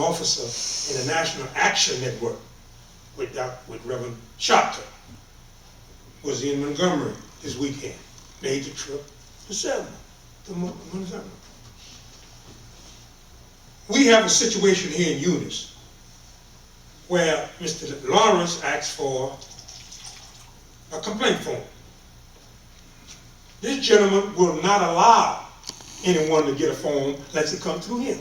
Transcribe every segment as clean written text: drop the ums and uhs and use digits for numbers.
officer in the National Action Network with Reverend Shopton. Was in Montgomery this weekend. Made the trip to Selma, to Montgomery. We have a situation here in Eunice where Mr. Lawrence asked for a complaint form. This gentleman will not allow anyone to get a form unless it comes through him,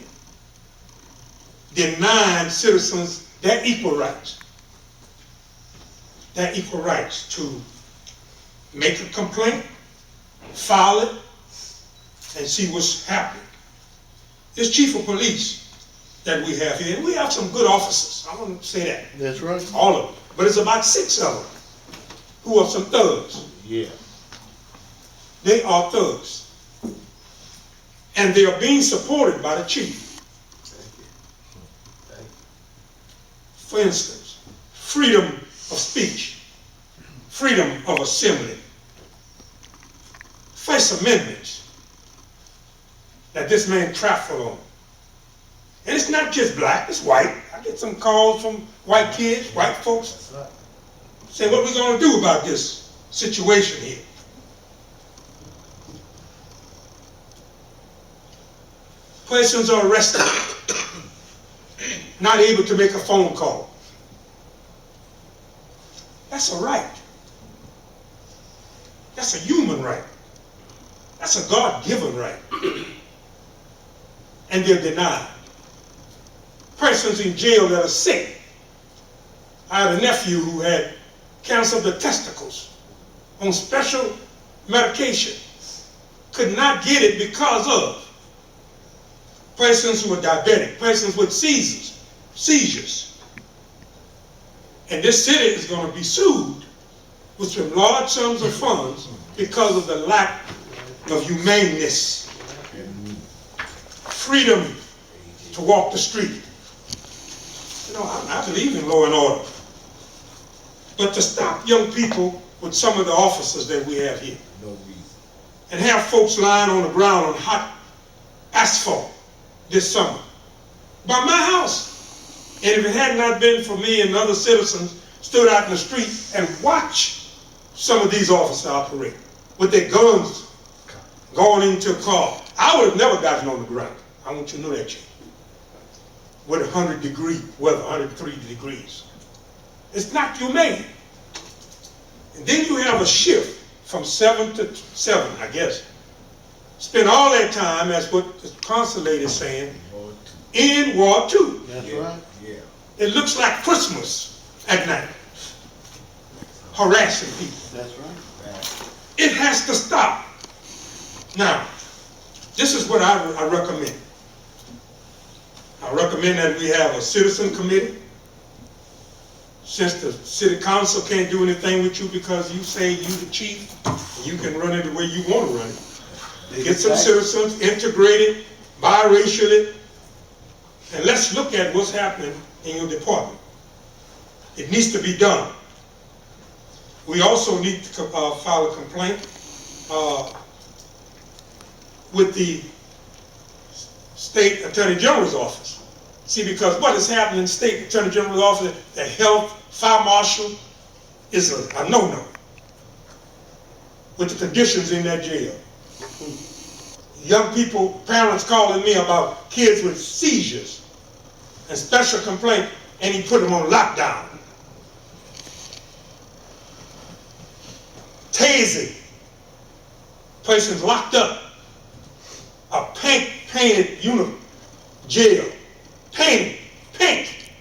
denying citizens their equal rights. Their equal rights to make a complaint, file it, and see what's happening. This chief of police that we have here, and we have some good officers, I want to say that. That's right. All of them. But it's about 6 of them who are some thugs. Yeah. They are thugs. And they are being supported by the chief. For instance, freedom of speech, freedom of assembly, First Amendments that this man trafficked on. And it's not just black, it's white. I get some calls from white kids, white folks, saying, what are we going to do about this situation here? Persons are arrested, not able to make a phone call. That's a right. That's a human right. That's a God-given right. And they're denied. Persons in jail that are sick. I had a nephew who had cancer of the testicles on special medication. Could not get it because of persons who are diabetic, persons with seizures. And this city is going to be sued with some large sums of funds because of the lack of humaneness, freedom to walk the street. You know, I believe in law and order. But to stop young people with some of the officers that we have here, and have folks lying on the ground on hot asphalt this summer, by my house. And if it had not been for me and other citizens stood out in the street and watched some of these officers operate with their guns going into a car, I would have never gotten on the ground. I want you to know that, Jay. With 100-degree weather, 103 degrees. It's not humane. And then you have a shift from 7 to 7, I guess. Spend all that time, as what the consulate is saying, in Ward 2. That's right. Yeah. It looks like Christmas at night. Harassing people. That's right. It has to stop. Now, this is what I recommend. I recommend that we have a citizen committee. Since the city council can't do anything with you because you say you the chief, you can run it the way you want to run it. Get some citizens integrated, biracially, and let's look at what's happening in your department. It needs to be done. We also need to file a complaint with the State Attorney General's office. See, because what is happening in the State Attorney General's office, the health, fire marshal, is a no-no with the conditions in that jail. Young people, parents calling me about kids with seizures and special complaint, and he put them on lockdown. Tasing, persons locked up, a painted jail, painted pink.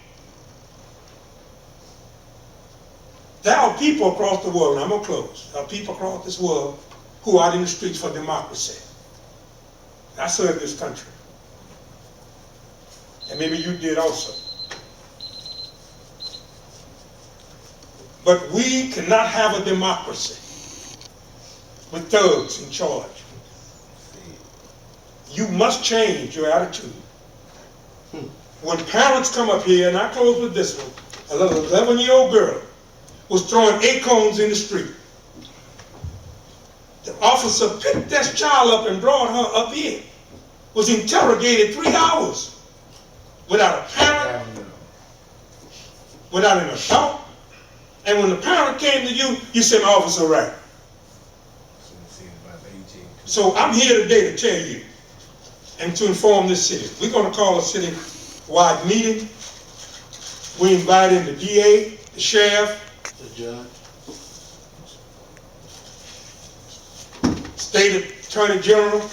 There are people across the world, and I'm going to close, there are people across this world who are out in the streets for democracy. I serve this country. And maybe you did also. But we cannot have a democracy with thugs in charge. You must change your attitude. When parents come up here, and I close with this one, a little 11-year-old girl was throwing acorns in the street. The officer picked that child up and brought her up here. Was interrogated 3 hours without a parent without an adult. And when the parent came to you, you said, my officer, right. So I'm here today to tell you and to inform this city. We're going to call a city-wide meeting. We invite in the DA, the sheriff, the judge, state attorney general,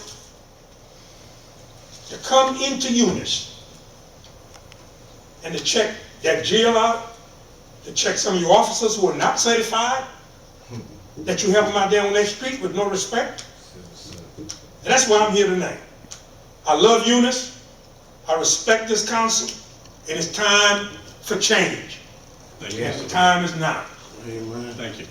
to come into Eunice and to check that jail out, to check some of your officers who are not certified, that you have them out there on that street with no respect. And that's why I'm here tonight. I love Eunice. I respect this council. It is time for change. And the time is now. amen. Thank you.